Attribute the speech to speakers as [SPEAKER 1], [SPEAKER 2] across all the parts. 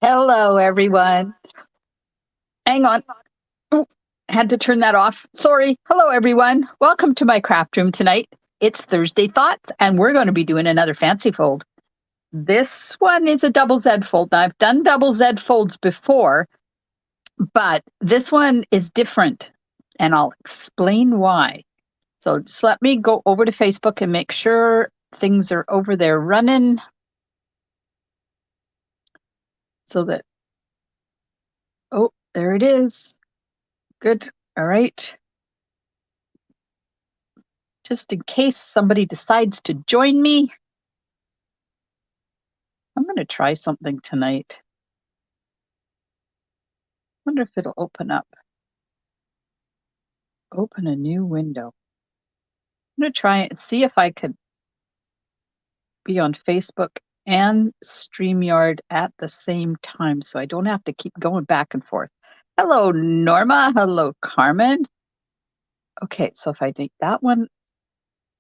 [SPEAKER 1] Hello, everyone. Hang on. Oh, had to turn that off. Sorry. Hello, everyone. Welcome to my craft room tonight. It's Thursday Thoughts, and we're going to be doing another fancy fold. This one is a double Z fold. Now, I've done double Z folds before, but this one is different, and I'll explain why. So just let me go over to Facebook and make sure things are over there running so that, oh, there it is. Good. All right. Just in case somebody decides to join me, I'm going to try something tonight. Wonder if it'll open up. Open a new window. I'm going to try it and see if I could be on Facebook and StreamYard at the same time so I don't have to keep going back and forth. Hello, Norma. Hello, Carmen. Okay, so if I make that one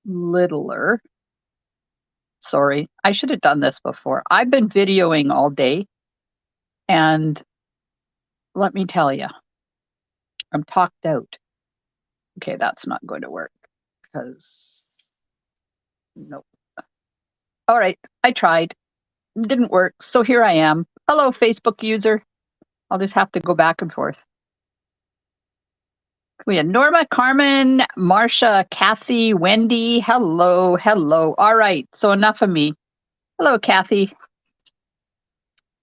[SPEAKER 1] littler. Sorry, I should have done this before. I've been videoing all day, and let me tell you, I'm talked out. Okay, that's not going to work because nope. All right, I tried. Didn't work. So here I am. Hello, Facebook user. I'll just have to go back and forth. We had Norma, Carmen, Marcia, Kathy, Wendy. Hello, hello. All right, so enough of me. Hello, Kathy.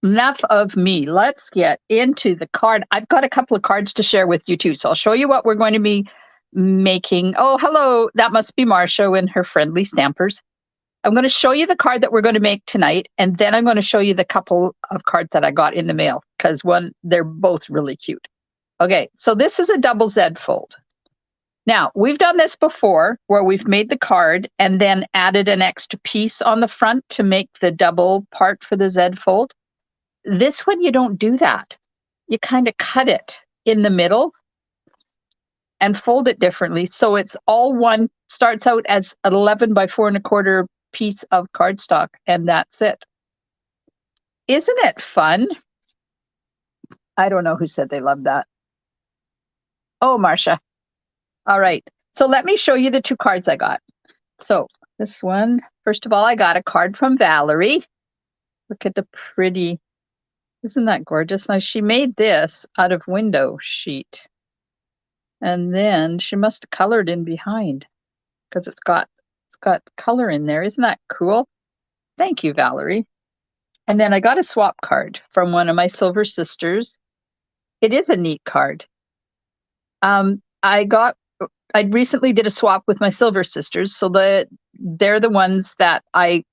[SPEAKER 1] Enough of me. Let's get into the card. I've got a couple of cards to share with you too. So I'll show you what we're going to be making. Oh, hello. That must be Marcia and her friendly stampers. I'm going to show you the card that we're going to make tonight, and then I'm going to show you the couple of cards that I got in the mail because they're both really cute. Okay, so this is a double Z fold. Now, we've done this before where we've made the card and then added an extra piece on the front to make the double part for the Z fold. This one, you don't do that. You kind of cut it in the middle and fold it differently. So it's all one, starts out as an 11 by 4¼ piece of cardstock, and that's it. Isn't it fun? I don't know who said they loved that. Oh, Marcia. All right. So let me show you the two cards I got. So this one, first of all, I got a card from Valerie. Look at the pretty, isn't that gorgeous? Now she made this out of window sheet. And then she must have colored in behind because it's got color in there. Isn't that cool? Thank you, Valerie. And then I got a swap card from one of my silver sisters. It is a neat card. I recently did a swap with my silver sisters, so they're the ones that I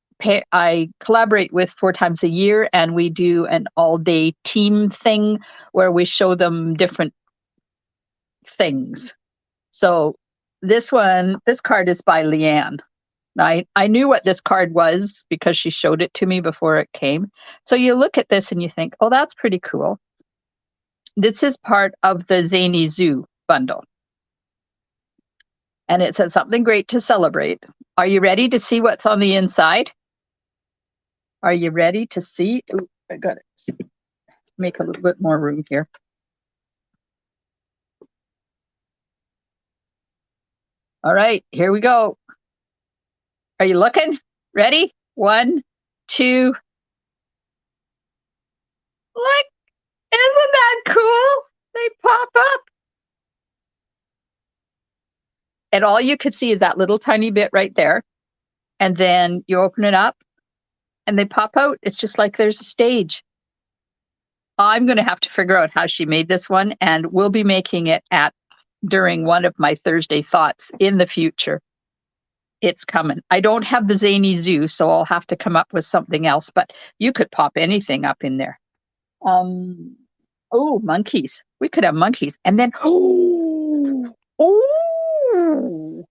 [SPEAKER 1] collaborate with 4 times a year, and we do an all-day team thing where we show them different things. So this card is by Leanne. I knew what this card was because she showed it to me before it came. So you look at this and you think, oh, that's pretty cool. This is part of the Zany Zoo bundle. And it says something great to celebrate. Are you ready to see what's on the inside? Are you ready to see? Ooh, I got to make a little bit more room here. All right, here we go. Are you looking? Ready? 1, 2. Look, isn't that cool? They pop up. And all you could see is that little tiny bit right there. And then you open it up and they pop out. It's just like there's a stage. I'm going to have to figure out how she made this one, and we'll be making it during one of my Thursday Thoughts in the future. It's coming. I don't have the Zany Zoo, so I'll have to come up with something else, but you could pop anything up in there. Oh, monkeys. We could have monkeys. And then, oh,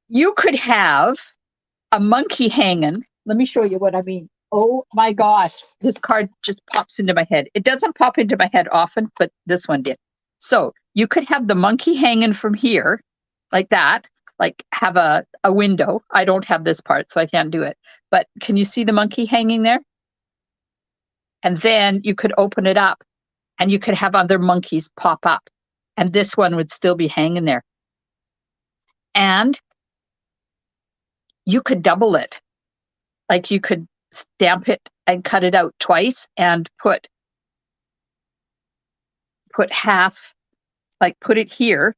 [SPEAKER 1] you could have a monkey hanging. Let me show you what I mean. Oh my gosh, this card just pops into my head. It doesn't pop into my head often, but this one did. So you could have the monkey hanging from here like that, like have a window. I don't have this part, so I can't do it. But can you see the monkey hanging there? And then you could open it up and you could have other monkeys pop up. And this one would still be hanging there. And you could double it. Like you could stamp it and cut it out twice and put half, like put it here,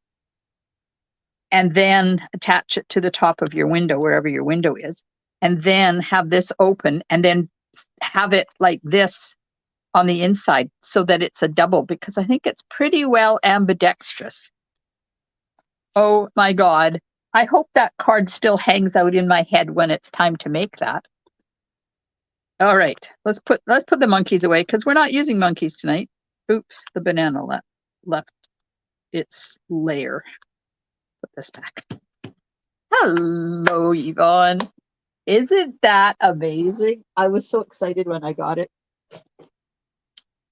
[SPEAKER 1] and then attach it to the top of your window, wherever your window is, and then have this open and then have it like this on the inside so that it's a double, because I think it's pretty well ambidextrous. Oh my God. I hope that card still hangs out in my head when it's time to make that. All right, let's put the monkeys away because we're not using monkeys tonight. Oops, the banana left its layer. Put this back. Hello, Yvonne. Isn't that amazing? I was so excited when I got it.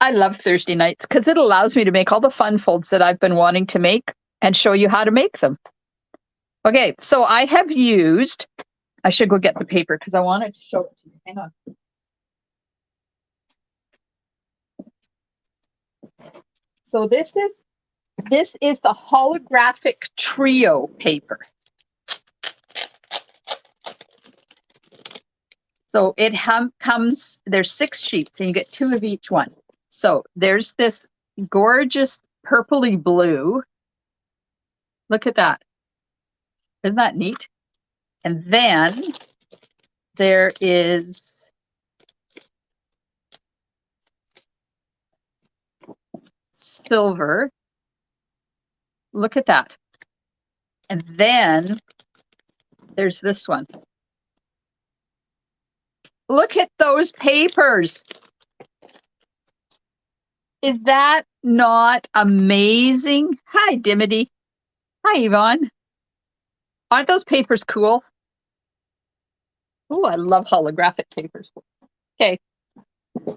[SPEAKER 1] I love Thursday nights because it allows me to make all the fun folds that I've been wanting to make and show you how to make them. Okay, so I have used, I should go get the paper because I wanted to show it to you. Hang on. So this is the holographic trio paper. So it comes, there's 6 sheets and you get 2 of each one. So there's this gorgeous purpley blue. Look at that. Isn't that neat? And then there is silver. Look at that. And then there's this one. Look at those papers. Is that not amazing? Hi, Dimity. Hi, Yvonne. Aren't those papers cool? Oh, I love holographic papers. Okay,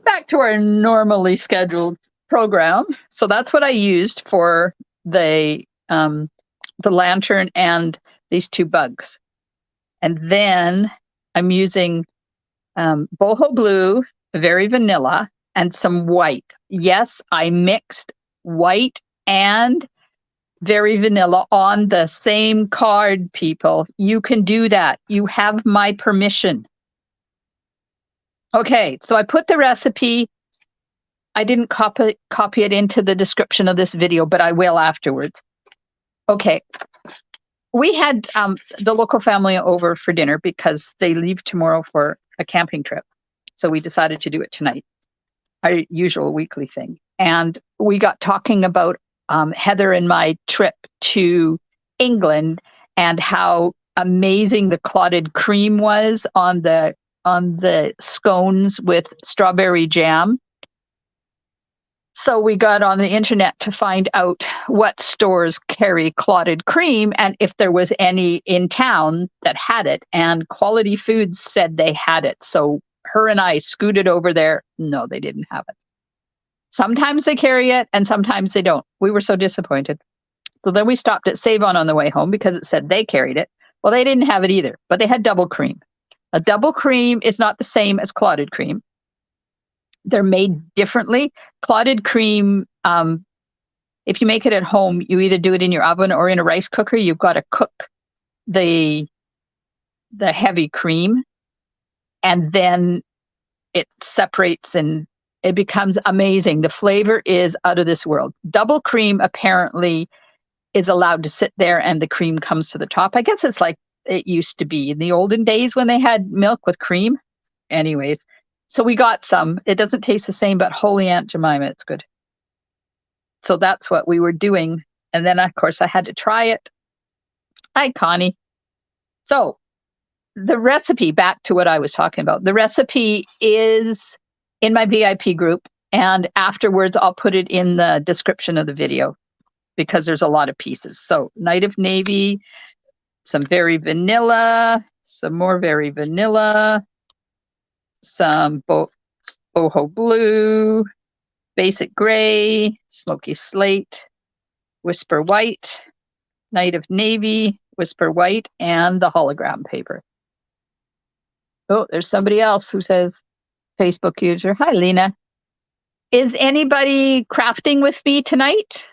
[SPEAKER 1] back to our normally scheduled program. So that's what I used for the lantern and these 2 bugs. And then I'm using boho blue, very vanilla, and some white. Yes, I mixed white and very vanilla on the same card, people. You can do that. You have my permission. Okay, so I put the recipe. I didn't copy it into the description of this video, but I will afterwards. Okay. We had the local family over for dinner because they leave tomorrow for a camping trip. So we decided to do it tonight, our usual weekly thing. And we got talking about Heather and my trip to England and how amazing the clotted cream was on the scones with strawberry jam. So we got on the internet to find out what stores carry clotted cream and if there was any in town that had it. And Quality Foods said they had it. So her and I scooted over there. No, they didn't have it. Sometimes they carry it and sometimes they don't. We were so disappointed. So then we stopped at Save-On the way home because it said they carried it. Well, they didn't have it either, but they had double cream. A double cream is not the same as clotted cream. They're made differently. Clotted cream, if you make it at home, you either do it in your oven or in a rice cooker. You've got to cook the heavy cream, and then it separates and it becomes amazing. The flavor is out of this world. Double cream apparently is allowed to sit there and the cream comes to the top. I guess it's like it used to be in the olden days when they had milk with cream. Anyways, so we got some. It doesn't taste the same, but holy Aunt Jemima, it's good. So that's what we were doing. And then, of course, I had to try it. Hi, Connie. So the recipe, back to what I was talking about. The recipe is in my VIP group. And afterwards, I'll put it in the description of the video because there's a lot of pieces. So Night of Navy, some very vanilla, some more very vanilla, some boho blue, basic gray, smoky slate, whisper white, Night of Navy, whisper white, and the hologram paper. Oh, there's somebody else who says Facebook user. Hi, Lena. Is anybody crafting with me tonight?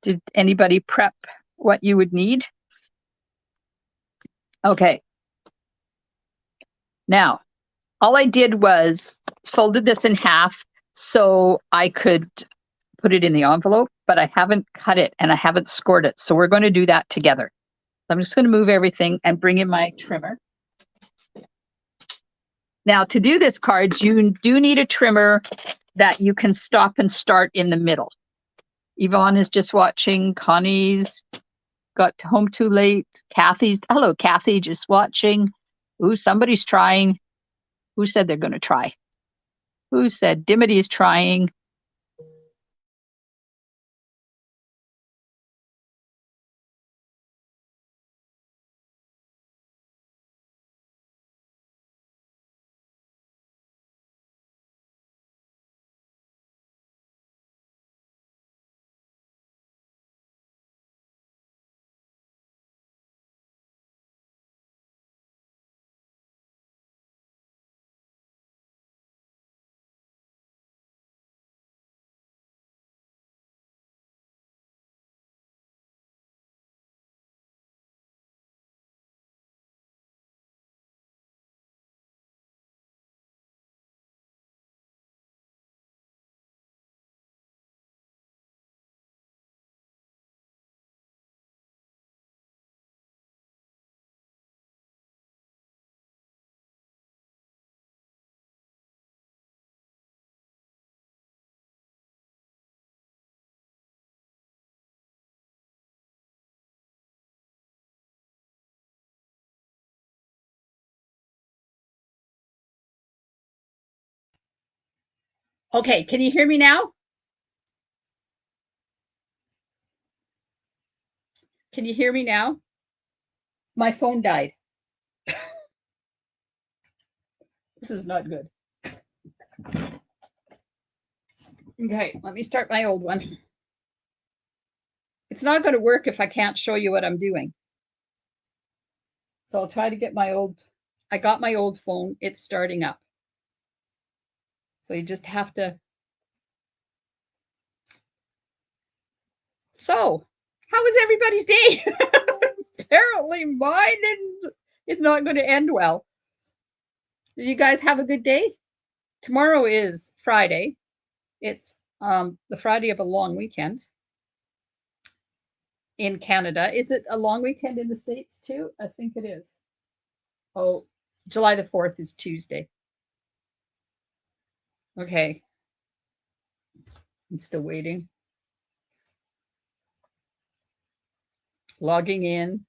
[SPEAKER 1] Did anybody prep what you would need? Okay. Now, all I did was folded this in half so I could put it in the envelope, but I haven't cut it and I haven't scored it. So we're going to do that together. I'm just going to move everything and bring in my trimmer. Now, to do this card, you do need a trimmer that you can stop and start in the middle. Yvonne is just watching. Connie's got home too late. Kathy's, hello, Kathy, just watching. Ooh, somebody's trying. Who said they're going to try? Who said Dimity is trying? Okay, can you hear me now? Can you hear me now? My phone died. This is not good. Okay, let me start my old one. It's not going to work if I can't show you what I'm doing. So I'll try to get my old, I got my old phone. It's starting up. So you just have to. So, how was everybody's day? Apparently mine is not going to end well. Did you guys have a good day? Tomorrow is Friday. It's the Friday of a long weekend in Canada. Is it a long weekend in the States too? I think it is. Oh, July the 4th is Tuesday. Okay. I'm still waiting. Logging in.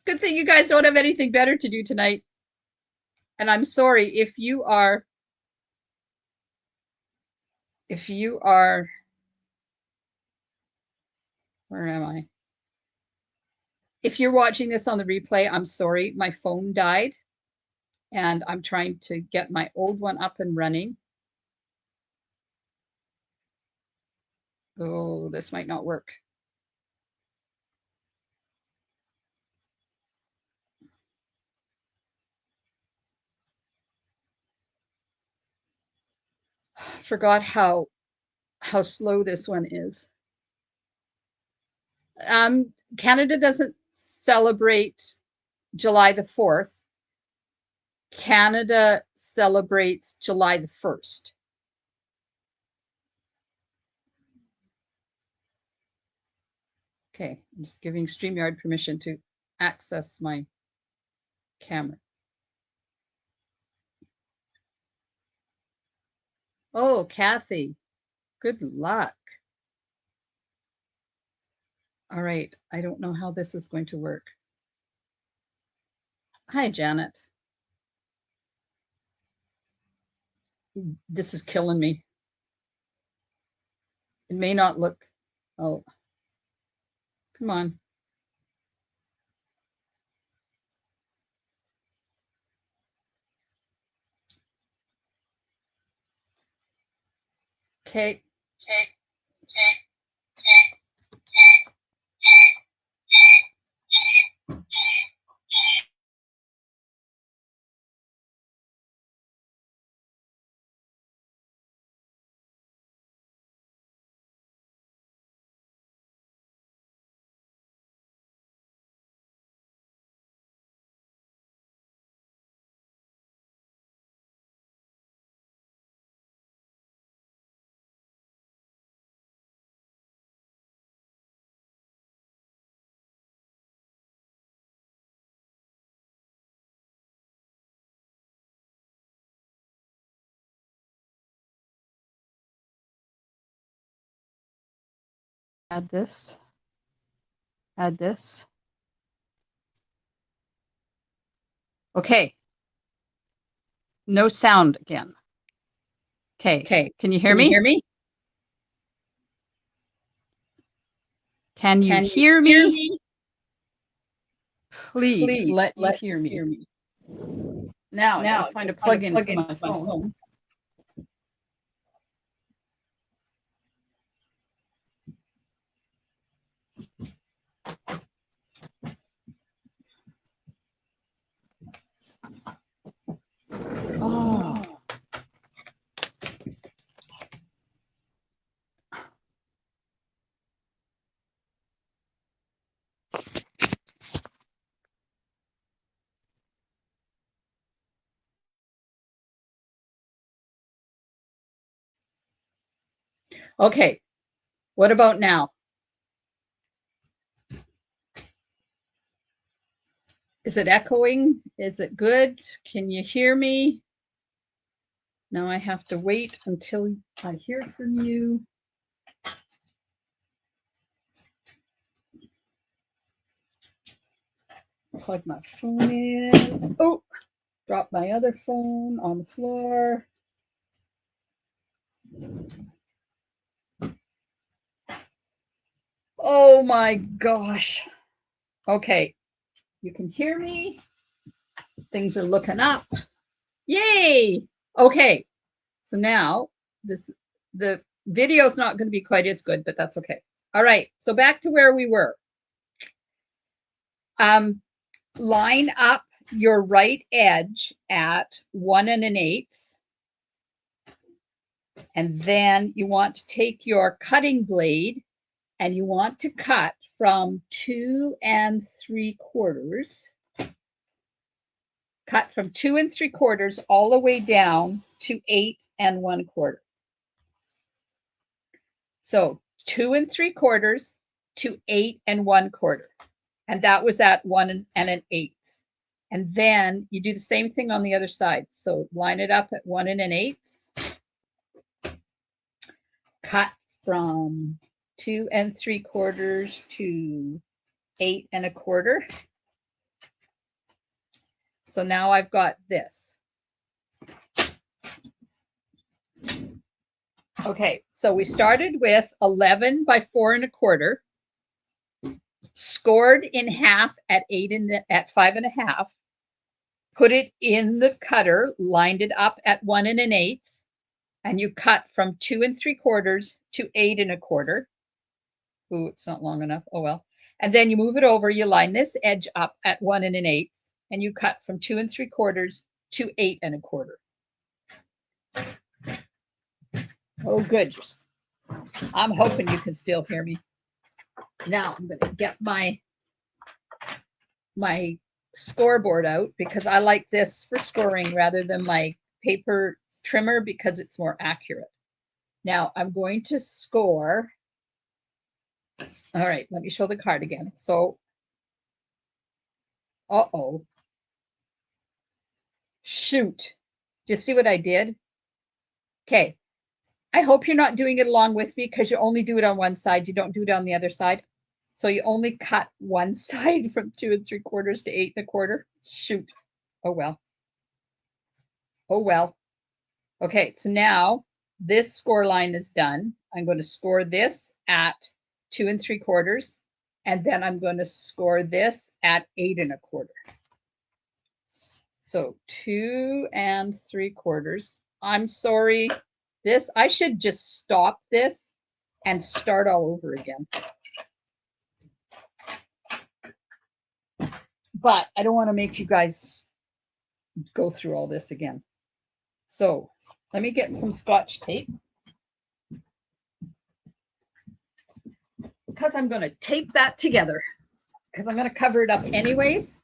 [SPEAKER 1] Good thing you guys don't have anything better to do tonight. And I'm sorry if you are where am I? If you're watching this on the replay, I'm sorry, my phone died and I'm trying to get my old one up and running. Oh, this might not work. Forgot how slow this one is. Canada doesn't celebrate July the 4th. Canada celebrates July the 1st. Okay, I'm just giving StreamYard permission to access my camera. Oh, Kathy, good luck. All right, I don't know how this is going to work. Hi, Janet. This is killing me. It may not look, oh, come on. Okay. add this, add this. Okay. No sound again. Okay. Can you hear me? Can you hear me? Please let you hear me. Now, I gotta find a plug-in for my phone. Oh. Okay, what about now? Is it echoing? Is it good? Can you hear me? Now I have to wait until I hear from you. Plug my phone in. Oh, drop my other phone on the floor. Oh my gosh. Okay, you can hear me. Things are looking up. Yay! Okay, so now the video is not going to be quite as good, but that's okay. All right, so back to where we were. Line up your right edge at 1 1/8, and then you want to take your cutting blade and you want to cut from 2 3/4. Cut from 2 3/4 all the way down to 8 1/4. So 2 3/4 to 8 1/4. And that was at 1 1/8. And then you do the same thing on the other side. So line it up at 1 1/8. Cut from 2 3/4 to 8 1/4. So now I've got this. Okay, so we started with 11 by 4 1/4, scored in half at 5 1/2, put it in the cutter, lined it up at 1 1/8, and you cut from 2 3/4 to 8 1/4. Ooh, it's not long enough. Oh well. And then you move it over, you line this edge up at 1 1/8, and you cut from 2 3/4 to 8 1/4. Oh, good. I'm hoping you can still hear me. Now I'm going to get my scoreboard out because I like this for scoring rather than my paper trimmer because it's more accurate. Now I'm going to score. All right, let me show the card again. So, shoot. Do you see what I did? Okay. I hope you're not doing it along with me because you only do it on one side. You don't do it on the other side. So you only cut one side from 2 3/4 to 8 1/4. Shoot. Oh, well. Oh, well. Okay, so now this score line is done. I'm going to score this at 2 3/4, and then I'm going to score this at 8 1/4. So 2 3/4. I'm sorry. This, I should just stop this and start all over again. But I don't want to make you guys go through all this again. So let me get some Scotch tape. Because I'm going to tape that together. Because I'm going to cover it up anyways.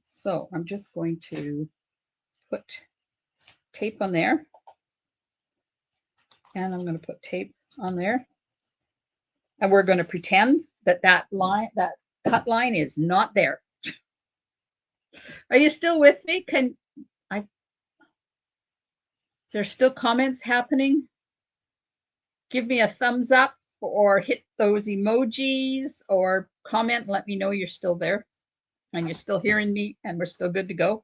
[SPEAKER 1] So I'm just going to put tape on there. And I'm going to put tape on there. And we're going to pretend that that cut line is not there. Are you still with me? There's still comments happening? Give me a thumbs up or hit those emojis or comment. Let me know you're still there and you're still hearing me and we're still good to go.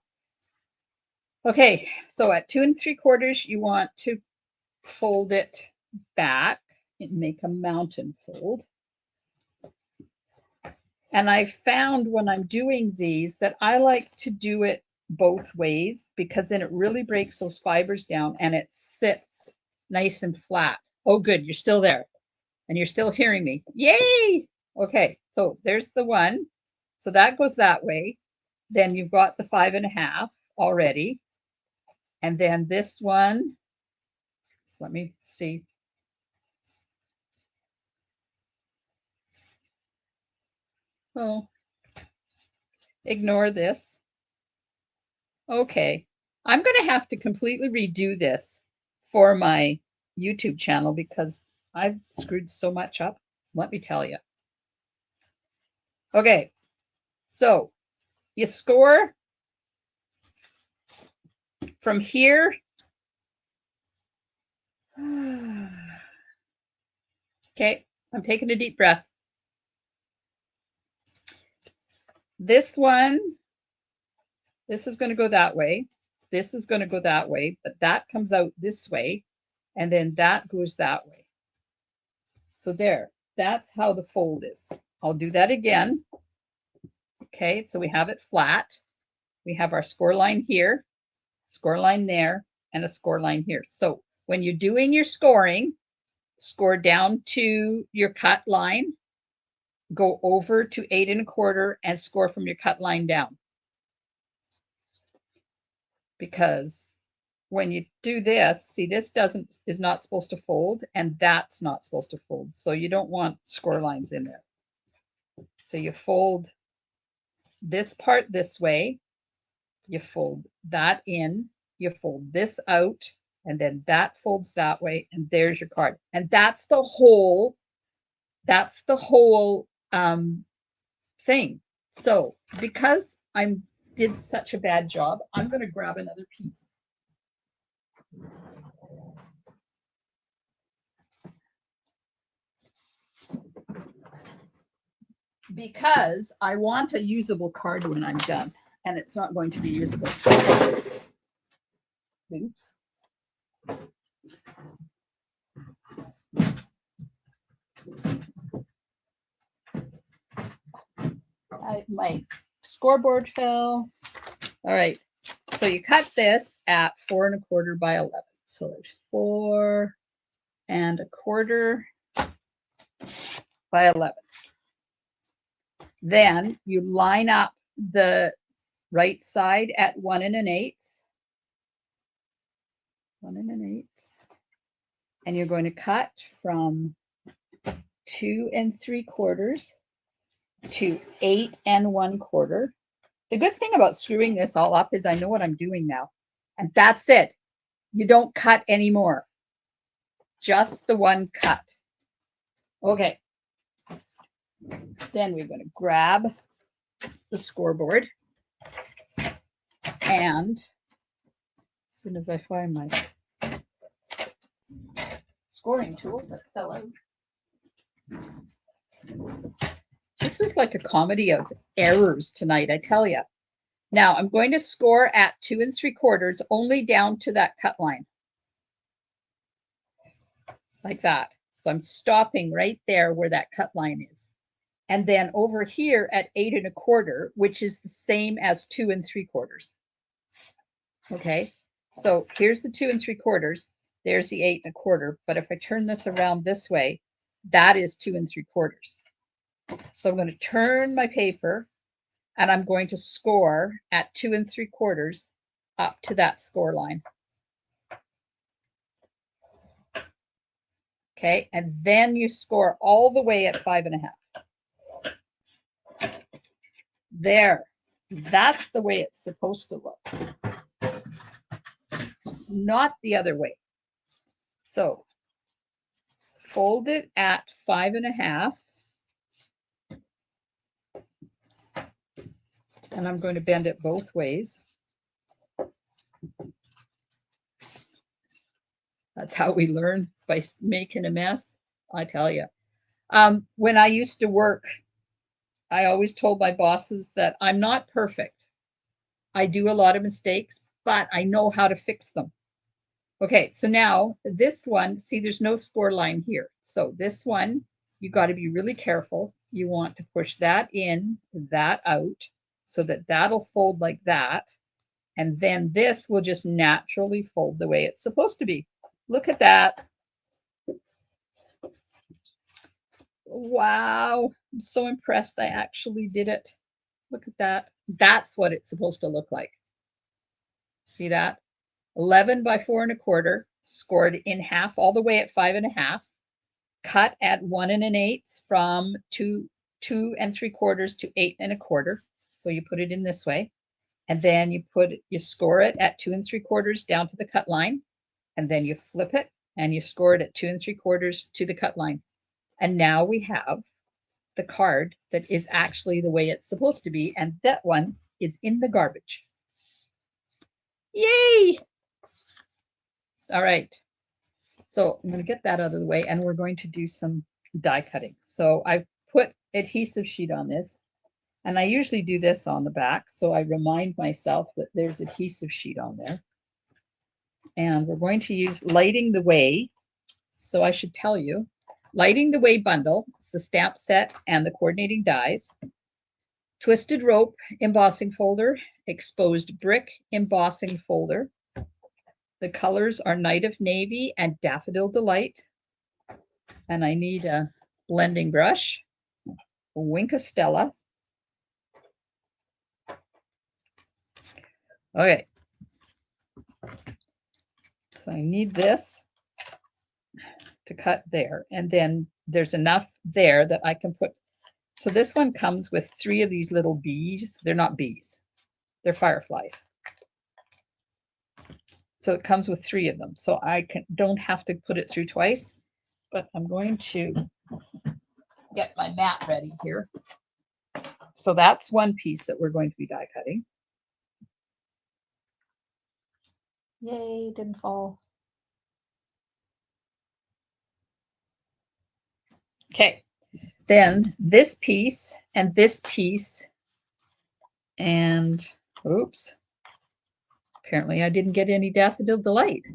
[SPEAKER 1] Okay, so at 2 3/4, you want to fold it back and make a mountain fold. And I found when I'm doing these that I like to do it both ways because then it really breaks those fibers down and it sits nice and flat. Oh, good, you're still there and you're still hearing me. Yay! Okay, so there's the one. So that goes that way. Then you've got the 5.5 already. And then this one, so let me see. Oh, ignore this. Okay, I'm going to have to completely redo this for my YouTube channel because I've screwed so much up. Let me tell you. Okay, so you score from here. Okay, I'm taking a deep breath. This one, this is going to go that way. This is going to go that way, but that comes out this way, and then that goes that way. So there, that's how the fold is. I'll do that again. Okay, so we have it flat. We have our score line here, score line there, and a score line here. So when you're doing your scoring, score down to your cut line, go over to 8 1/4 and score from your cut line down. Because when you do this, see, this is not supposed to fold and that's not supposed to fold. So you don't want score lines in there. So you fold this part this way, you fold that in, you fold this out, and then that folds that way, and there's your card. And that's the whole thing. So because I did such a bad job, I'm going to grab another piece. Because I want a usable card when I'm done, and it's not going to be usable. Oops. My scoreboard fell. All right. So you cut this at 4 1/4 by 11. So there's 4 1/4 by 11. Then you line up the right side at 1 1/8. 1 1/8. And you're going to cut from 2 3/4 to 8 1/4. The good thing about screwing this all up is I know what I'm doing now. And that's it. You don't cut anymore. Just the one cut. Okay. Then we're going to grab the scoreboard. And as soon as I find my scoring tool that fell out. This is like a comedy of errors tonight, I tell you. Now I'm going to score at 2 3/4 only down to that cut line. Like that. So I'm stopping right there where that cut line is. And then over here at 8 1/4, which is the same as 2 3/4. Okay, so here's the 2 3/4. There's the 8 1/4. But if I turn this around this way, that is 2 3/4. So I'm going to turn my paper and I'm going to score at 2 3/4 up to that score line. Okay, and then you score all the way at 5 1/2. There, that's the way it's supposed to look. Not the other way. So fold it at 5 1/2. And I'm going to bend it both ways. That's how we learn, by making a mess. I tell you. When I used to work, I always told my bosses that I'm not perfect. I do a lot of mistakes, but I know how to fix them. Okay, so now this one, see, there's no score line here. So this one, you got to be really careful. You want to push that in, that out, so that that'll fold like that. And then this will just naturally fold the way it's supposed to be. Look at that. Wow, I'm so impressed I actually did it. Look at that. That's what it's supposed to look like. See that? 11 by 4 1/4, scored in half all the way at 5 1/2, cut at 1 1/8 from 2 3/4 to 8 1/4. So you put it in this way, and then you score it at 2 3/4 down to the cut line, and then you flip it and you score it at 2 3/4 to the cut line. And now we have the card that is actually the way it's supposed to be, and that one is in the garbage. Yay! All right. So I'm going to get that out of the way, and we're going to do some die cutting. So I put adhesive sheet on this, and I usually do this on the back, so I remind myself that there's adhesive sheet on there. And we're going to use Lighting the Way. So I should tell you, Lighting the Way bundle, it's the stamp set and the coordinating dies. Twisted Rope embossing folder, exposed brick embossing folder. The colors are Night of Navy and Daffodil Delight. And I need a blending brush, Wink of Stella. Okay. So I need this to cut there. And then there's enough there that I can put. So this one comes with 3 of these little bees. They're not bees. They're fireflies. So it comes with 3 of them. So I don't have to put it through twice, but I'm going to get my mat ready here. So that's one piece that we're going to be die cutting. Yay, didn't fall. Okay, then this piece, and oops, apparently I didn't get any Daffodil Delight.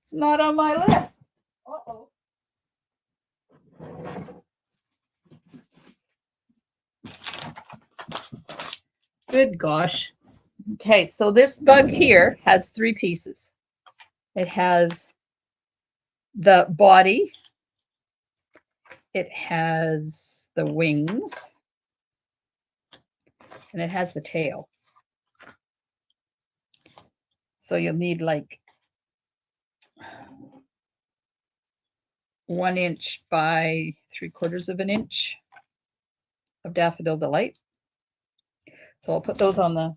[SPEAKER 1] It's not on my list. Uh-oh. Good gosh. Okay, so this bug here has 3 pieces. It has the body, it has the wings, and it has the tail. So you'll need like 1 inch by 3/4 of an inch of Daffodil Delight. So I'll put those on the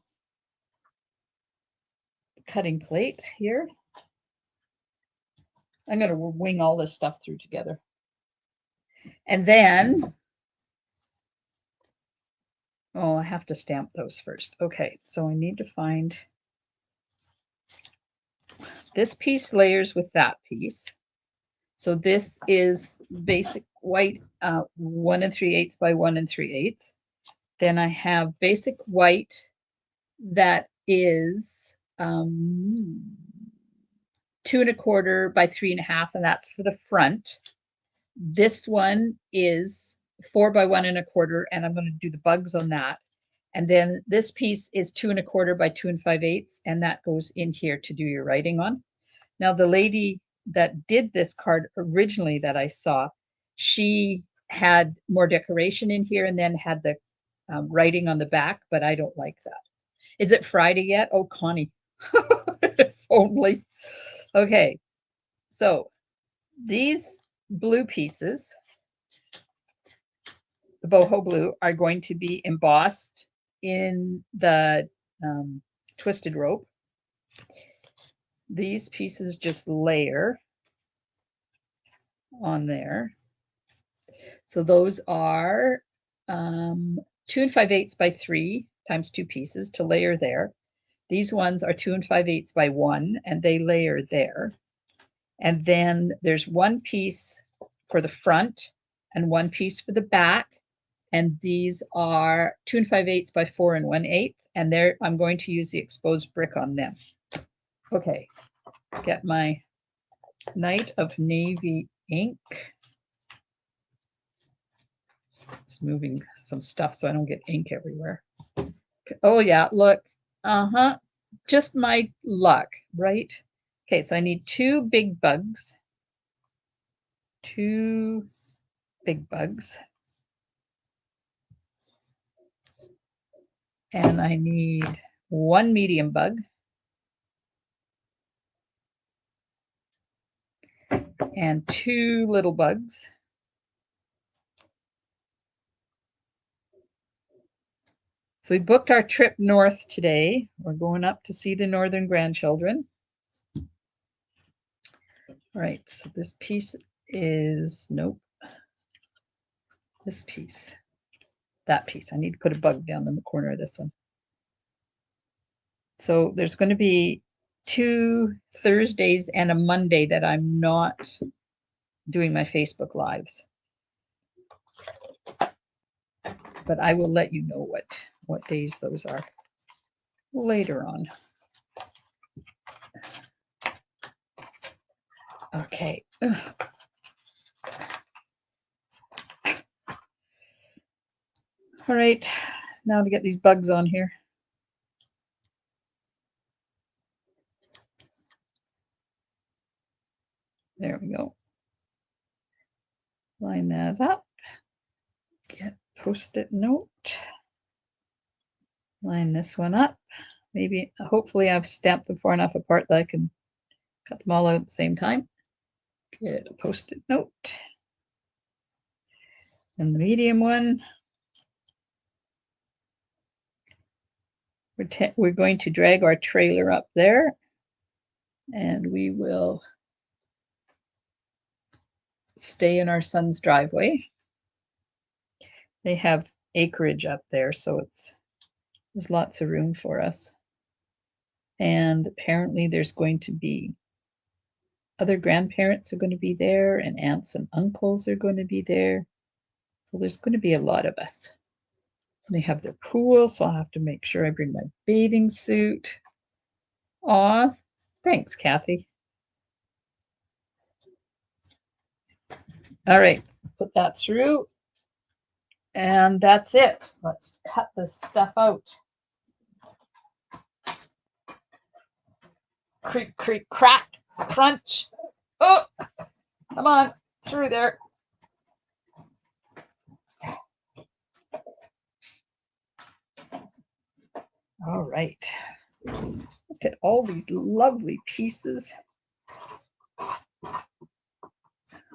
[SPEAKER 1] cutting plate here. I'm going to wing all this stuff through together. And then, oh, I have to stamp those first. Okay, so I need to find, this piece layers with that piece. So this is basic white 1 3/8 by 1 3/8. Then I have basic white that is 2 1/4 by 3 1/2, and that's for the front. This one is 4 by 1 1/4, and I'm going to do the bugs on that. And then this piece is 2 1/4 by 2 5/8, and that goes in here to do your writing on. Now, the lady that did this card originally that I saw, she had more decoration in here and then had the writing on the back, but I don't like that. Is it Friday yet? Oh, Connie, if only. Okay, so these blue pieces, the boho blue, are going to be embossed in the twisted rope. These pieces just layer on there. So those are 2 5/8 by 3 times 2 pieces to layer there. These ones are 2 5/8 by 1, and they layer there. And then there's one piece for the front, and 1 piece for the back. And these are 2 5/8 by 4 1/8. And there I'm going to use the exposed brick on them. Okay, get my Night of Navy ink. It's moving some stuff so I don't get ink everywhere. Oh yeah, look. Just my luck, right? Okay, so I need 2 big bugs. 2 big bugs. And I need 1 medium bug. And 2 little bugs. So we booked our trip north today. We're going up to see the northern grandchildren. All right, so this piece is, nope, this piece, that piece. I need to put a bug down in the corner of this one. So there's going to be 2 Thursdays and a Monday that I'm not doing my Facebook Lives. But I will let you know what days those are later on. Okay. All right, now to get these bugs on here. There we go. Line that up. Get Post-it note. Line this one up. Maybe, hopefully I've stamped them far enough apart that I can cut them all out at the same time. Get a Post-it note. And the medium one. We're going to drag our trailer up there, and we will stay in our son's driveway. They have acreage up there, so there's lots of room for us. And apparently there's going to be other grandparents are going to be there, and aunts and uncles are going to be there. So there's going to be a lot of us. They have their pool, so I'll have to make sure I bring my bathing suit. Aw, thanks, Kathy. All right, put that through. And that's it. Let's cut this stuff out. Creak, creak, crack, crunch. Oh, come on, through there. All right. Look at all these lovely pieces. Come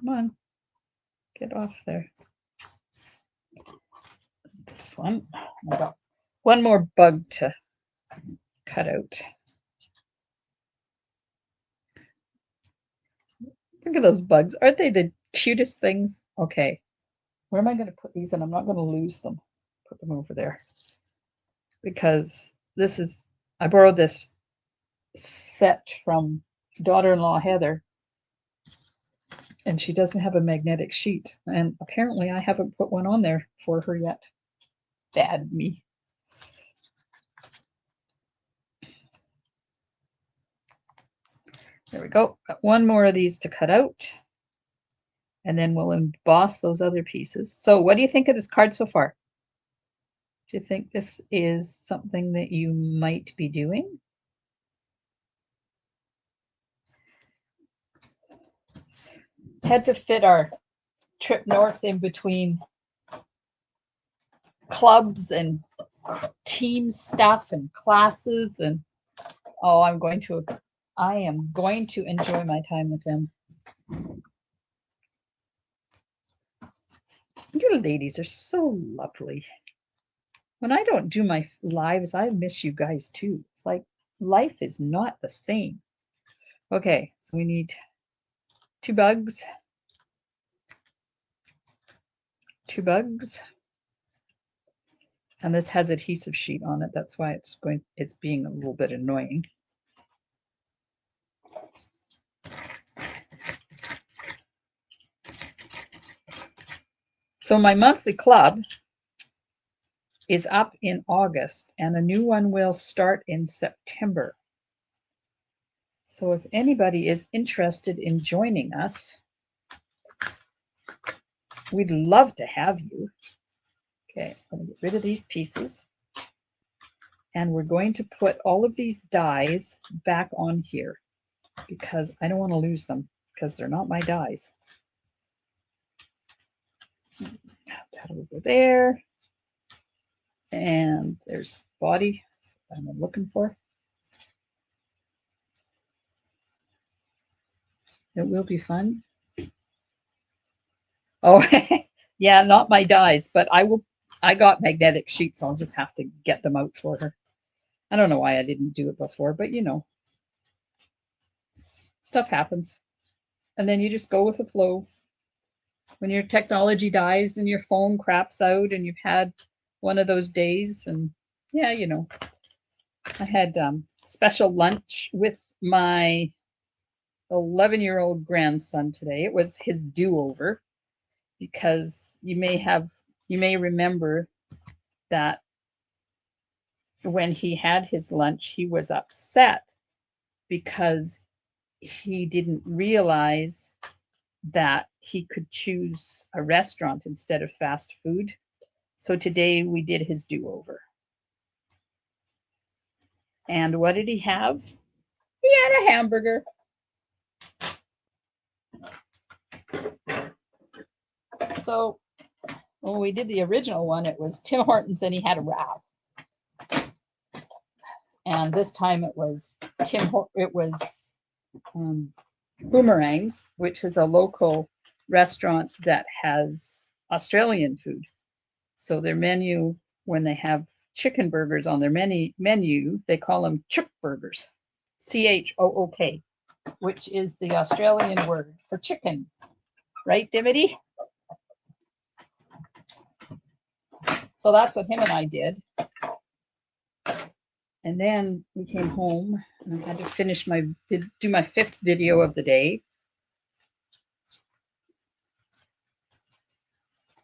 [SPEAKER 1] on, get off there. This one. I got one more bug to cut out. Look at those bugs. Aren't they the cutest things? Okay. Where am I going to put these? And I'm not going to lose them. Put them over there. Because this is, I borrowed this set from daughter-in-law Heather. And she doesn't have a magnetic sheet. And apparently I haven't put one on there for her yet. Bad me. There we go. Got one more of these to cut out. And then we'll emboss those other pieces. So what do you think of this card so far? Do you think this is something that you might be doing? Had to fit our trip north in between clubs and team stuff and classes, and oh, I am going to enjoy my time with them. You ladies are so lovely. When I don't do my lives, I miss you guys too. It's like life is not the same. Okay, so we need 2 bugs. 2 bugs. And this has adhesive sheet on it. That's why it's being a little bit annoying. So my monthly club is up in August, and a new one will start in September. So if anybody is interested in joining us, we'd love to have you. Okay, I'm going to get rid of these pieces. And we're going to put all of these dies back on here because I don't want to lose them because they're not my dies. That'll go there. And there's the body I'm looking for. It will be fun. Oh, yeah, not my dies, but I got magnetic sheets. I'll just have to get them out for her. I don't know why I didn't do it before, but you know, stuff happens. And then you just go with the flow. When your technology dies and your phone craps out and you've had one of those days, and yeah, you know, I had special lunch with my 11-year-old grandson today. It was his do-over because you may remember that when he had his lunch, he was upset because he didn't realize that he could choose a restaurant instead of fast food. So today we did his do-over. And what did he have? He had a hamburger. So when we did the original one, it was Tim Hortons and he had a wrap. And this time it was Boomerangs, which is a local restaurant that has Australian food. So their menu, when they have chicken burgers on their menu, they call them chook burgers, CHOOK, which is the Australian word for chicken. Right, Dimity? So that's what him and I did. And then we came home and I had to finish do my 5th video of the day.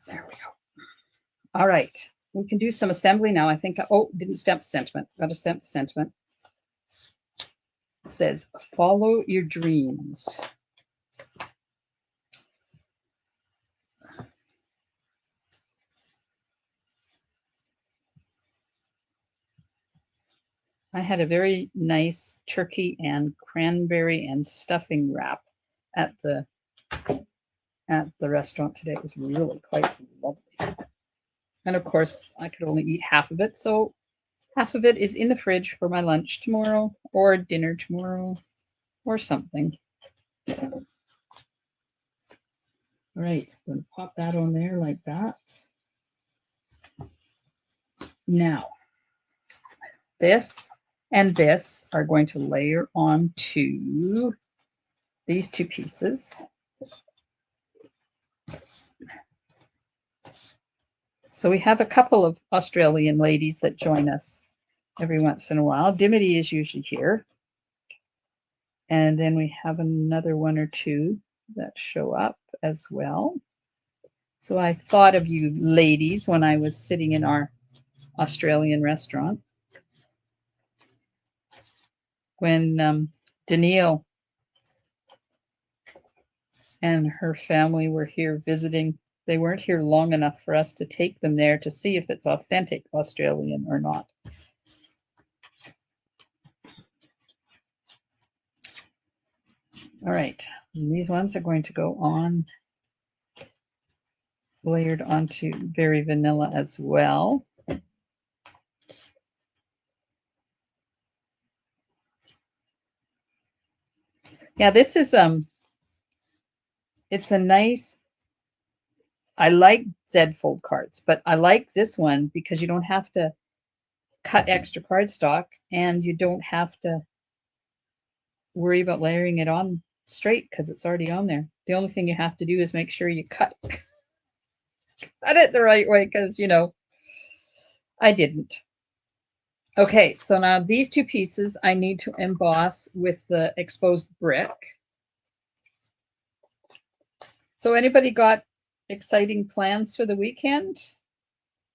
[SPEAKER 1] There we go. All right, we can do some assembly now. I think, oh, didn't stamp the sentiment. Got to stamp the sentiment. It says, follow your dreams. I had a very nice turkey and cranberry and stuffing wrap at the restaurant today. It was really quite lovely. And of course, I could only eat half of it, so half of it is in the fridge for my lunch tomorrow or dinner tomorrow or something. All right, I'm going to pop that on there like that. Now, this and this are going to layer onto these 2 pieces. So we have a couple of Australian ladies that join us every once in a while. Dimity is usually here. And then we have another 1 or 2 that show up as well. So I thought of you ladies when I was sitting in our Australian restaurant. When Danielle and her family were here visiting, they weren't here long enough for us to take them there to see if it's authentic Australian or not. All right, and these ones are going to go on, layered onto Very Vanilla as well. Yeah, this is it's a nice, I like Z fold cards, but I like this one because you don't have to cut extra cardstock and you don't have to worry about layering it on straight because it's already on there. The only thing you have to do is make sure you cut it the right way because, you know, I didn't. Okay, so now these 2 pieces I need to emboss with the exposed brick. So anybody got exciting plans for the weekend?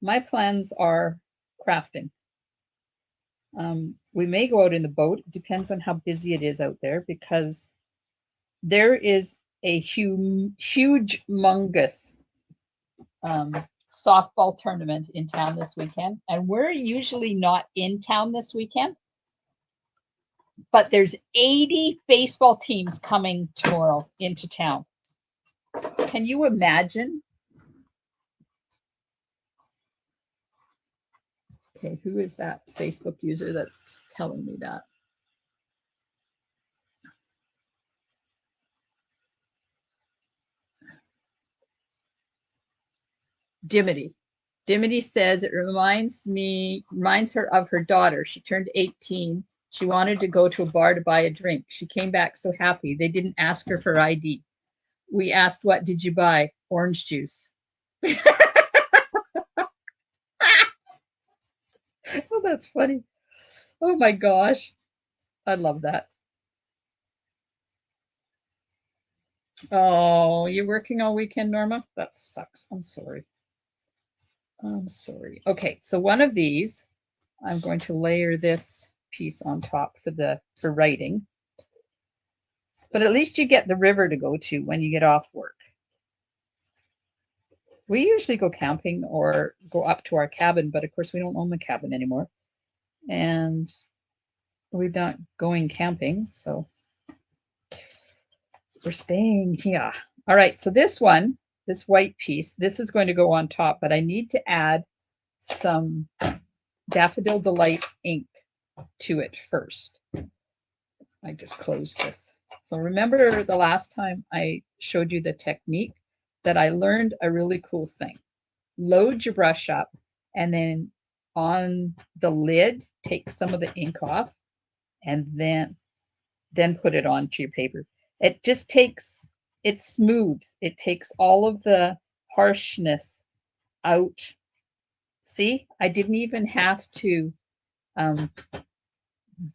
[SPEAKER 1] My plans are crafting. We may go out in the boat. It depends on how busy it is out there because there is a huge, humongous softball tournament in town this weekend. And we're usually not in town this weekend, but there's 80 baseball teams coming tomorrow into town. Can you imagine? Okay, who is that Facebook user that's telling me that? Dimity. Dimity says it reminds her of her daughter. She turned 18. She wanted to go to a bar to buy a drink. She came back so happy. They didn't ask her for ID. We asked, "What did you buy?" "Orange juice." Oh, that's funny. Oh my gosh. I love that. Oh, you're working all weekend, Norma? That sucks. I'm sorry. I'm sorry. Okay, so one of these, I'm going to layer this piece on top for writing. But at least you get the river to go to when you get off work. We usually go camping or go up to our cabin, but of course we don't own the cabin anymore. And we're not going camping, so we're staying here. All right, so this one, this white piece, this is going to go on top, but I need to add some Daffodil Delight ink to it first. I just closed this. So remember the last time I showed you the technique that I learned a really cool thing. Load your brush up and then on the lid, take some of the ink off and then put it onto your paper. It just takes, it's smooth. It takes all of the harshness out. See, I didn't even have to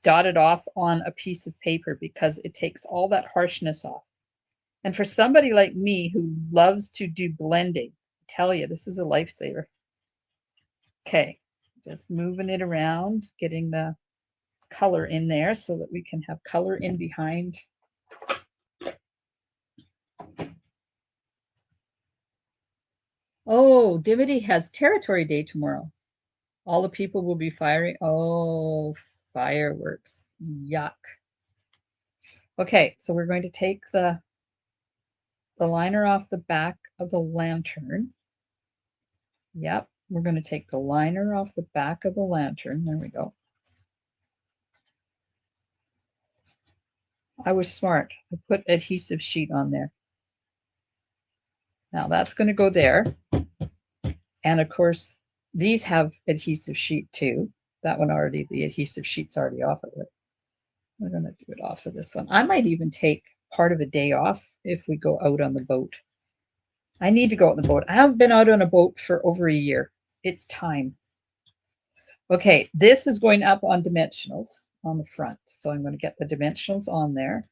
[SPEAKER 1] dot it off on a piece of paper because it takes all that harshness off. And for somebody like me who loves to do blending, I tell you, this is a lifesaver. Okay, just moving it around, getting the color in there so that we can have color in behind. Oh, Dimity has Territory Day tomorrow. All the people will be firing. Oh, fireworks. Yuck. Okay, so we're going to take the liner off the back of the lantern. Yep, we're going to take the liner off the back of the lantern. There we go. I was smart. I put adhesive sheet on there. Now that's going to go there. And of course, these have adhesive sheet too. That one already, the adhesive sheet's already off of it. We're going to do it off of this one. I might even take part of a day off if we go out on the boat. I need to go out on the boat. I haven't been out on a boat for over a year. It's time. Okay, this is going up on dimensionals on the front. So I'm going to get the dimensionals on there.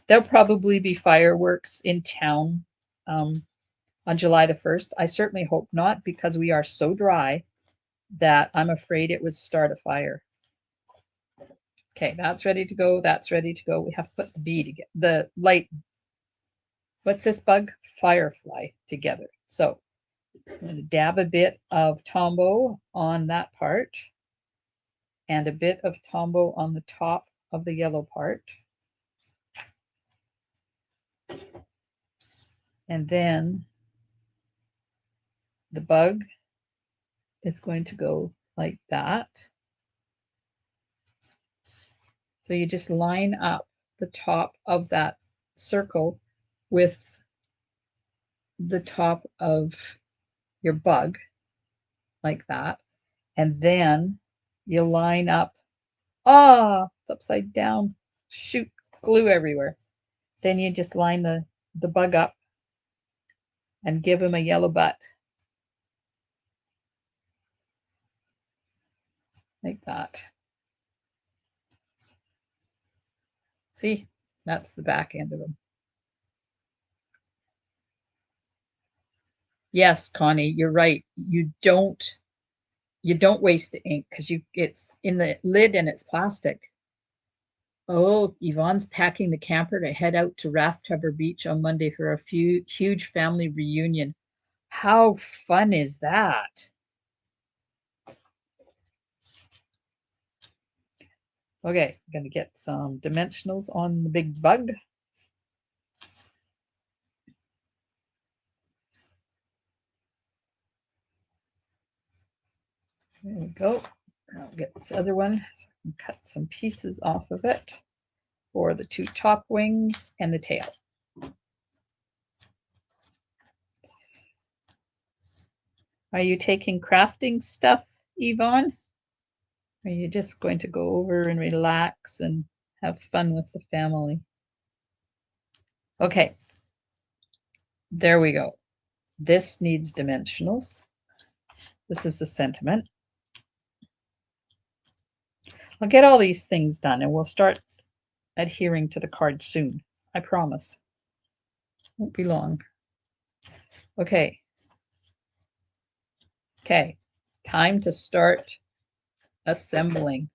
[SPEAKER 1] There'll probably be fireworks in town on July the 1st. I certainly hope not because we are so dry that I'm afraid it would start a fire. Okay, that's ready to go. That's ready to go. We have to put the bee together, the light. What's this bug? Firefly together. So I'm going to dab a bit of Tombow on that part and a bit of Tombow on the top of the yellow part. And then the bug is going to go like that. So you just line up the top of that circle with the top of your bug like that. And then you line up, it's upside down. Shoot, glue everywhere. Then you just line the bug up and give him a yellow butt. Like that. See, that's the back end of him. Yes, Connie, you're right. You don't waste the ink because it's in the lid and it's plastic. Oh, Yvonne's packing the camper to head out to Rathcover Beach on Monday for a huge family reunion. How fun is that? Okay, I'm gonna get some dimensionals on the big bug. There we go. I'll get this other one, so I can cut some pieces off of it for the two top wings and the tail. Are you taking crafting stuff, Yvonne? Are you just going to go over and relax and have fun with the family? Okay, there we go. This needs dimensionals. This is the sentiment. I'll get all these things done and we'll start adhering to the card soon. I promise. Won't be long. Okay. Okay, time to start assembling.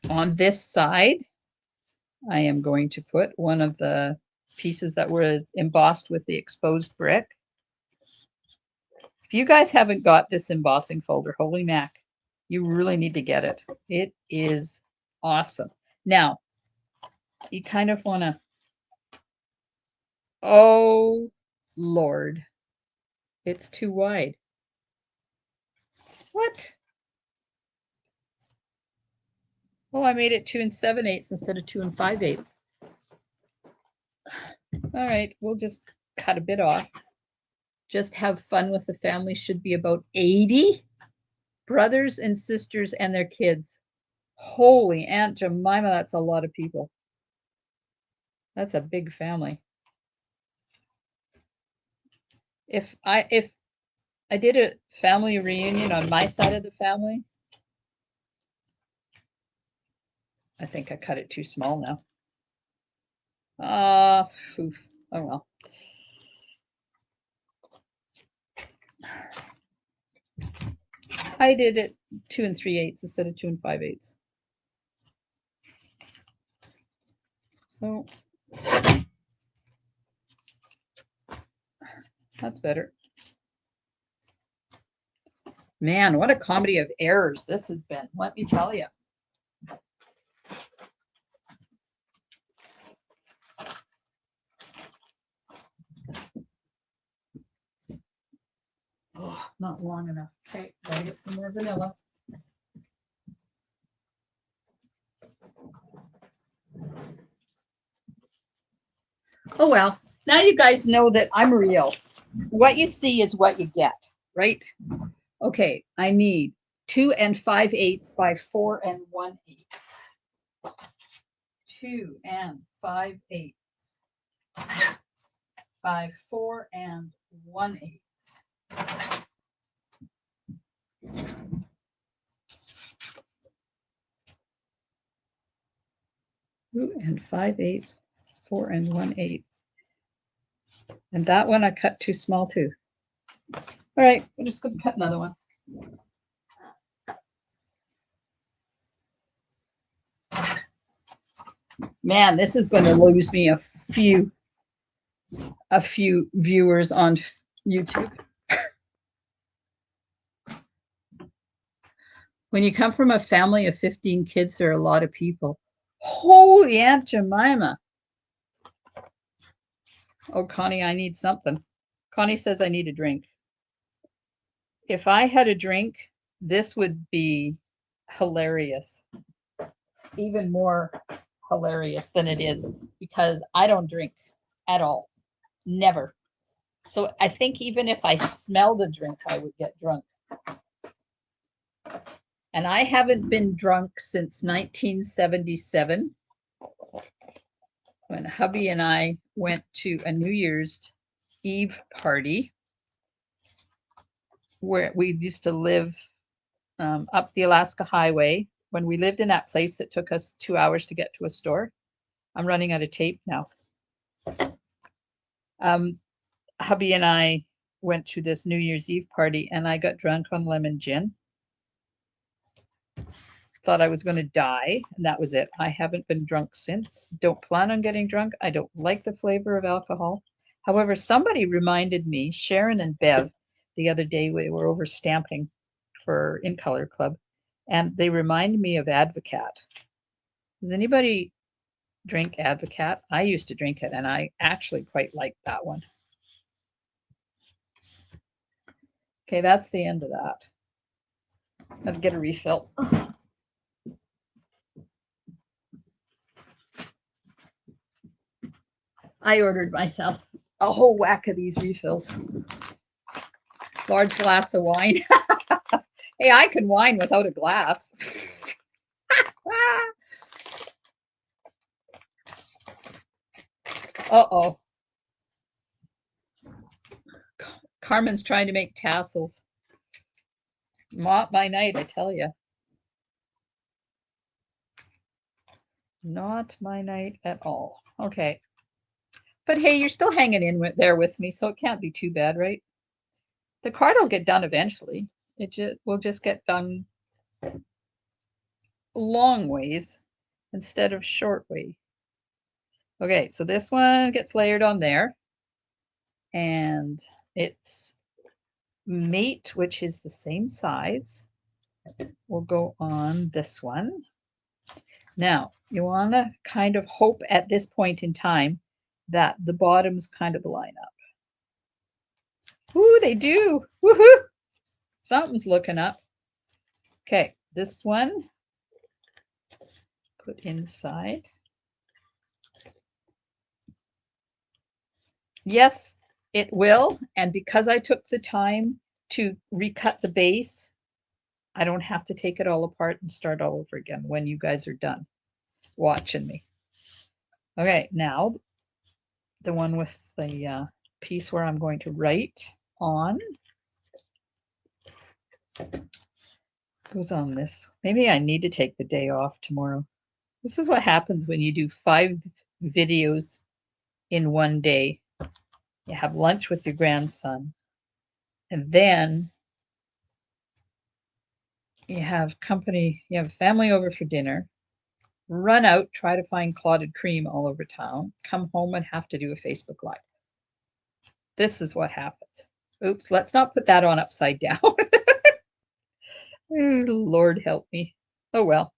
[SPEAKER 1] On this side, I am going to put one of the pieces that were embossed with the exposed brick. If you guys haven't got this embossing folder, holy mac, you really need to get it. It is awesome. Now, you kind of want to, oh Lord, it's too wide. What? Oh, I made it 2 7/8 instead of 2 5/8. All right, we'll just cut a bit off. Just have fun with the family. Should be about 80 brothers and sisters and their kids. Holy Aunt Jemima, that's a lot of people. That's a big family. If I did a family reunion on my side of the family, I think I cut it too small now. Oof. Oh well. I did it 2 3/8 instead of 2 5/8. So that's better. Man, what a comedy of errors this has been. Let me tell you. Oh, not long enough. Okay, gotta get some more vanilla. Oh well, now you guys know that I'm real. What you see is what you get, right? Okay, I need 2 5/8 by 4 1/8. 2 5/8 by 4 1/8. 2 5/8, 4 1/8. And that one I cut too small too. All right, I'm just going to cut another one. Man, this is going to lose me a few viewers on YouTube. When you come from a family of 15 kids, there are a lot of people. Holy Aunt Jemima. Oh, Connie, I need something. Connie says I need a drink. If I had a drink, this would be hilarious. Even more hilarious than it is because I don't drink at all. Never. So I think even if I smelled a drink, I would get drunk. And I haven't been drunk since 1977 when hubby and I went to a New Year's Eve party where we used to live up the Alaska Highway when we lived in that place that took us 2 hours to get to a store. I'm running out of tape now. Hubby and I went to this New Year's Eve party and I got drunk on lemon gin. Thought I was going to die, and that was it. I haven't been drunk since. Don't plan on getting drunk. I don't like the flavor of alcohol. However, somebody reminded me, Sharon and Bev, the other day we were over stamping for In Color Club, and they reminded me of Advocat. Does anybody drink Advocat? I used to drink it, and I actually quite liked that one. Okay, that's the end of that. Gotta get a refill. I ordered myself a whole whack of these refills. Large glass of wine. Hey, I can wine without a glass. Uh-oh. Carmen's trying to make tassels. Not my night, I tell you. Not my night at all. Okay. But hey, you're still hanging in there with me, so it can't be too bad, right? The card will get done eventually. It will just get done long ways instead of short way. Okay, so this one gets layered on there. And it's mate, which is the same size, will go on this one. Now, you want to kind of hope at this point in time that the bottoms kind of line up. Ooh, they do. Woohoo! Something's looking up. Okay, this one, put inside. Yes, it will. And because I took the time to recut the base, I don't have to take it all apart and start all over again when you guys are done watching me. Okay, now the one with the piece where I'm going to write on goes on this. Maybe I need to take the day off tomorrow. This is what happens when you do 5 videos in one day. You have lunch with your grandson, and then you have company, you have family over for dinner, run out, try to find clotted cream all over town, come home and have to do a Facebook Live. This is what happens. Oops, let's not put that on upside down. Lord help me. Oh well.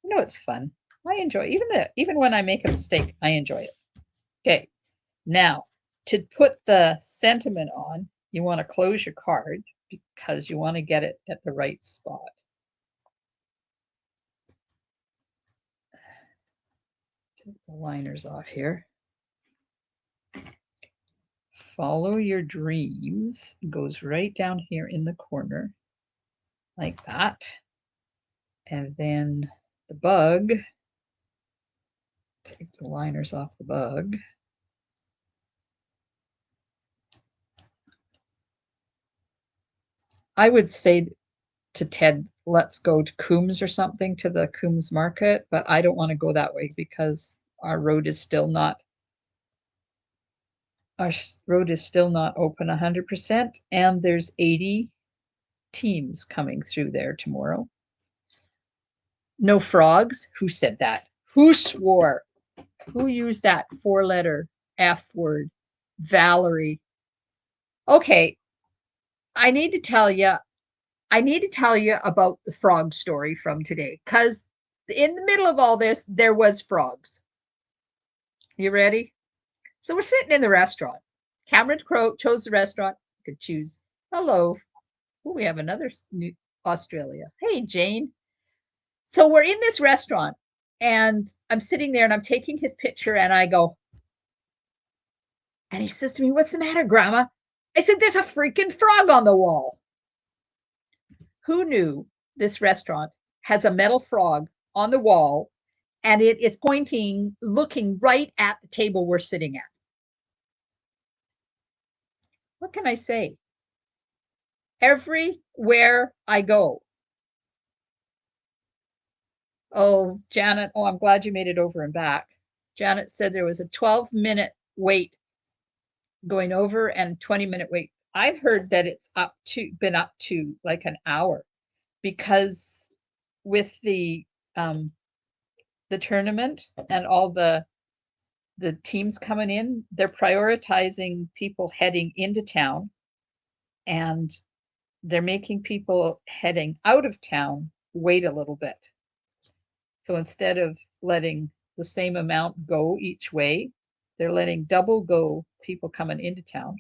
[SPEAKER 1] You know, it's fun. I enjoy even when I make a mistake, I enjoy it. Okay. Now, to put the sentiment on, you want to close your card because you want to get it at the right spot. Take the liners off here. Follow your dreams. It goes right down here in the corner like that. And then the bug, take the liners off the bug. I would say to Ted, let's go to Coombs or something, to the Coombs market, but I don't want to go that way because our road is still not open 100%, and there's 80 teams coming through there tomorrow. No frogs? Who said that? Who swore? Who used that 4-letter F word? Valerie. Okay, I need to tell you about the frog story from today, because in the middle of all this, there was frogs. You ready? So we're sitting in the restaurant. Cameron Crowe chose the restaurant. Could choose. Hello. Oh, we have another new Australia. Hey, Jane. So we're in this restaurant, and I'm sitting there, and I'm taking his picture, and I go, and he says to me, "What's the matter, Grandma?" I said, "There's a freaking frog on the wall." Who knew this restaurant has a metal frog on the wall, and it is pointing, looking right at the table we're sitting at? What can I say? Everywhere I go, Oh, Janet, oh, I'm glad you made it over and back. Janet said there was a 12-minute wait going over and 20-minute wait. I've heard that it's been up to like an hour because with the tournament and all the teams coming in, they're prioritizing people heading into town, and they're making people heading out of town wait a little bit. So instead of letting the same amount go each way, they're letting double go people coming into town.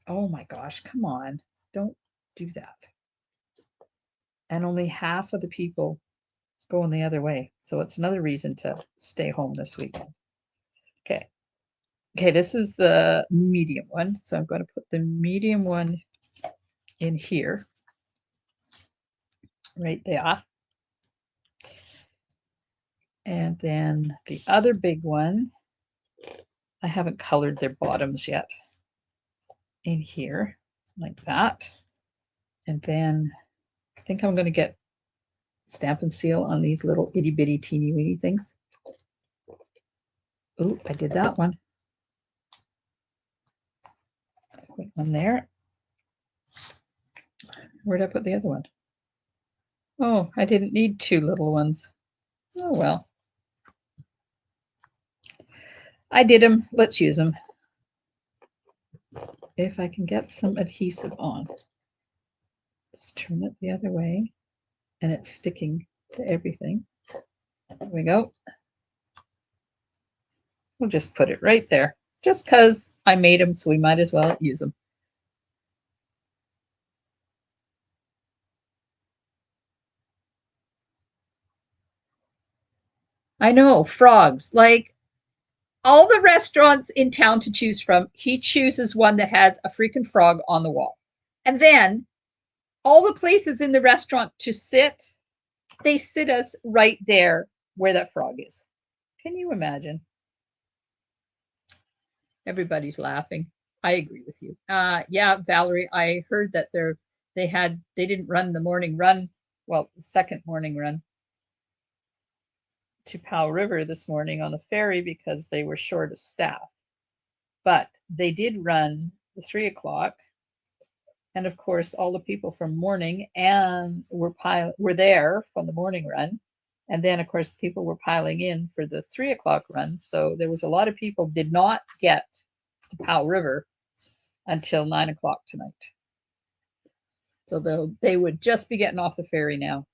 [SPEAKER 1] Oh my gosh, come on. Don't do that. And only half of the people going the other way. So it's another reason to stay home this weekend. Okay. Okay, this is the medium one. So I'm going to put the medium one in here. Right there. And then the other big one, I haven't colored their bottoms yet, in here, like that. And then I think I'm going to get Stampin' Seal on these little itty bitty teeny weeny things. Oh, I did that one. Put one there. Where'd I put the other one? Oh, I didn't need two little ones. Oh, well. I did them. Let's use them. If I can get some adhesive on. Let's turn it the other way. And it's sticking to everything. There we go. We'll just put it right there. Just because I made them, so we might as well use them. I know, frogs. Like, all the restaurants in town to choose from, he chooses one that has a freaking frog on the wall. And then all the places in the restaurant to sit, they sit us right there where that frog is. Can you imagine? Everybody's laughing. I agree with you. Yeah, Valerie, I heard that they didn't run the morning run, well, the second morning run to Powell River this morning on the ferry because they were short of staff. But they did run the 3 o'clock. And of course, all the people from morning and were there from the morning run. And then, of course, people were piling in for the 3 o'clock run. So there was a lot of people did not get to Powell River until 9 o'clock tonight. So they would just be getting off the ferry now.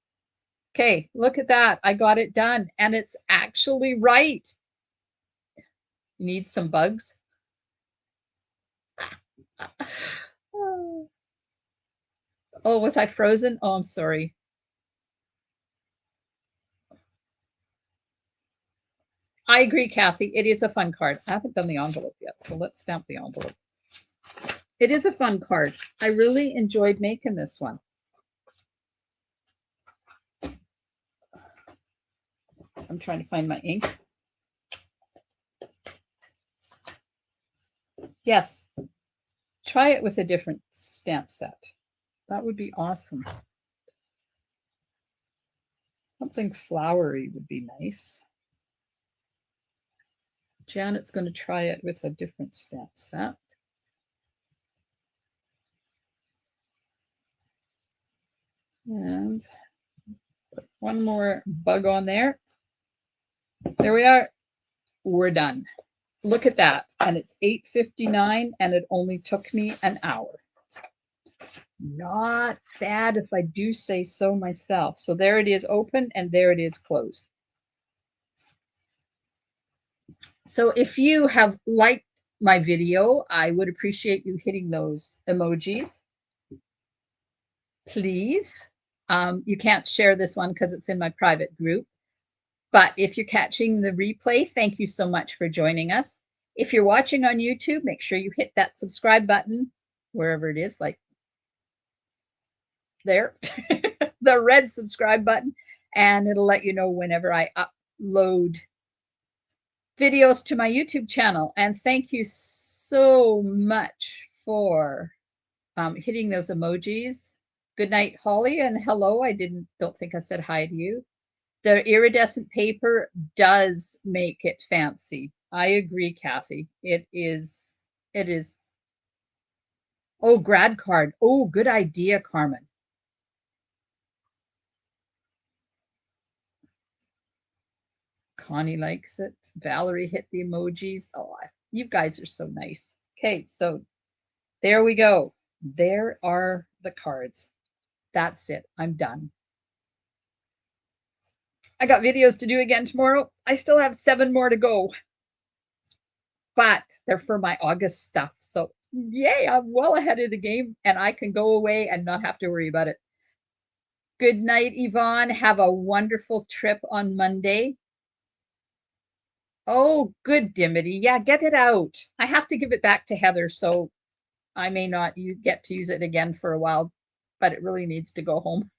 [SPEAKER 1] Okay, look at that. I got it done. And it's actually right. You need some bugs. Oh, was I frozen? Oh, I'm sorry. I agree, Kathy. It is a fun card. I haven't done the envelope yet, so let's stamp the envelope. It is a fun card. I really enjoyed making this one. I'm trying to find my ink. Yes. Try it with a different stamp set. That would be awesome. Something flowery would be nice. Janet's going to try it with a different stamp set. And put one more bug on there. There we are. We're done. Look at that. And it's 8:59 and it only took me an hour. Not bad if I do say so myself. So there it is open and there it is closed. So if you have liked my video, I would appreciate you hitting those emojis. Please. You can't share this one because it's in my private group. But if you're catching the replay, thank you so much for joining us. If you're watching on YouTube, make sure you hit that subscribe button, wherever it is, like there, the red subscribe button, and it'll let you know whenever I upload videos to my YouTube channel. And thank you so much for hitting those emojis. Good night, Holly, and hello. I don't think I said hi to you. The iridescent paper does make it fancy. I agree, Kathy. It is. Oh, grad card. Oh, good idea, Carmen. Connie likes it. Valerie hit the emojis. Oh, you guys are so nice. Okay, so there we go. There are the cards. That's it. I'm done. I got videos to do again tomorrow. I still have 7 more to go, but they're for my August stuff. So, yay, I'm well ahead of the game and I can go away and not have to worry about it. Good night, Yvonne. Have a wonderful trip on Monday. Oh, good, Dimity. Yeah, get it out. I have to give it back to Heather, so I may not get to use it again for a while, but it really needs to go home.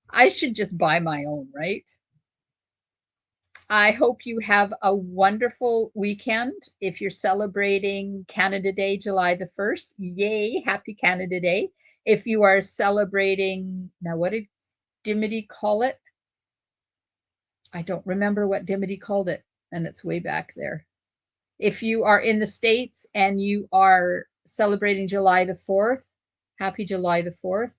[SPEAKER 1] I should just buy my own, right? I hope you have a wonderful weekend. If you're celebrating Canada Day, July the 1st, yay, happy Canada Day. If you are celebrating, now what did Dimity call it? I don't remember what Dimity called it, and it's way back there. If you are in the States and you are celebrating July the 4th, happy July the 4th.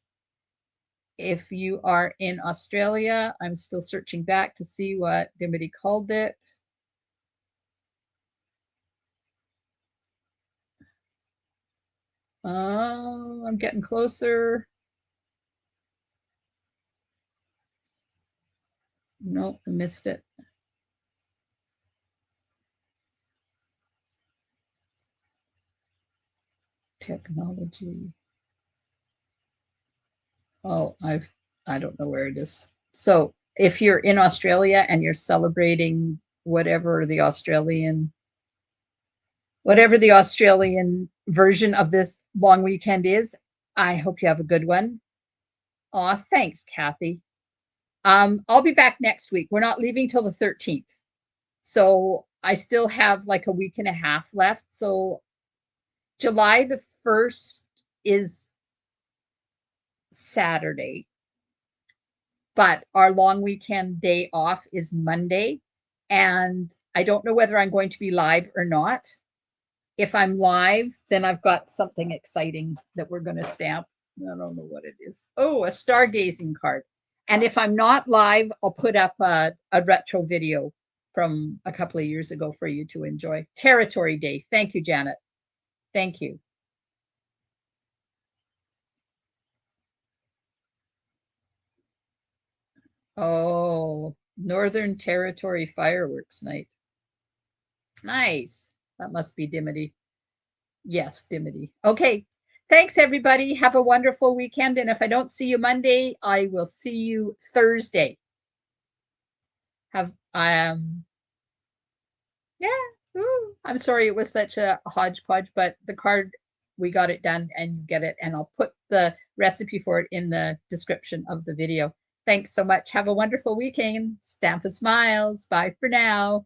[SPEAKER 1] If you are in Australia, I'm still searching back to see what Dimity called it. Oh, I'm getting closer. Nope, I missed it. Technology. Oh, I don't know where it is. So if you're in Australia and you're celebrating whatever the Australian version of this long weekend is, I hope you have a good one. Aw, thanks, Kathy. I'll be back next week. We're not leaving till the 13th. So I still have like a week and a half left. So July the 1st is Saturday, but our long weekend day off is Monday. And I don't know whether I'm going to be live or not. If I'm live, then I've got something exciting that we're going to stamp. I don't know what it is. Oh, a stargazing card. And if I'm not live, I'll put up a retro video from a couple of years ago for you to enjoy. Territory Day. Thank you, Janet. Thank you. Oh, Northern Territory fireworks night. Nice. That must be Dimity. Yes, Dimity. Okay. Thanks, everybody. Have a wonderful weekend. And if I don't see you Monday, I will see you Thursday. Have yeah. Ooh, I'm sorry it was such a hodgepodge, but the card we got it done and you get it. And I'll put the recipe for it in the description of the video. Thanks so much. Have a wonderful weekend. Stamp of smiles. Bye for now.